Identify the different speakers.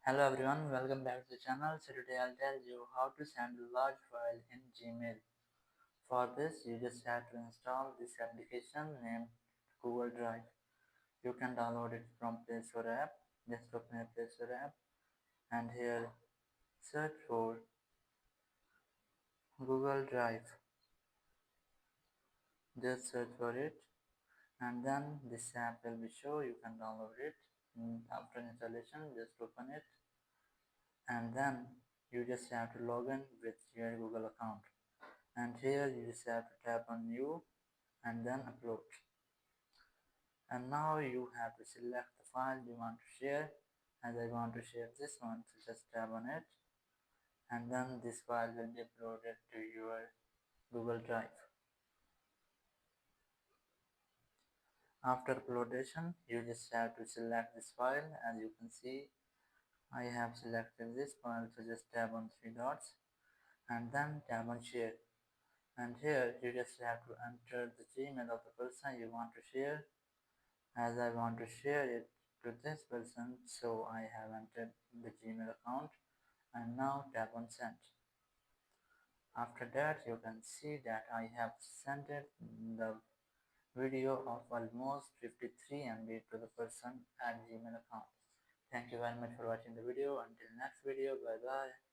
Speaker 1: Hello everyone, welcome back to the channel. So today I'll tell you how to send a large file in Gmail. For this, you just have to install this application named Google Drive. You can download it from Play Store app. Just open a Play Store app and here search for Google Drive. Just search for it and then this app will be show. You can download it. After installation, just open it and then you just have to log in with your Google account. And here you just have to tap on new and then upload, and now you have to select the file you want to share. As I want to share this one, so just tap on it and then this file will be uploaded to your Google Drive. After uploadation, you just have to select this file. As you can see, I have selected this file, so just tap on three dots and then tap on share. And here you just have to enter the Gmail of the person you want to share. As I want to share it to this person, so I have entered the Gmail account and now tap on send. After that, you can see that I have sent it the video of almost 53 MB to the person at Gmail account. Thank you very much for watching the video. Until next video, bye bye.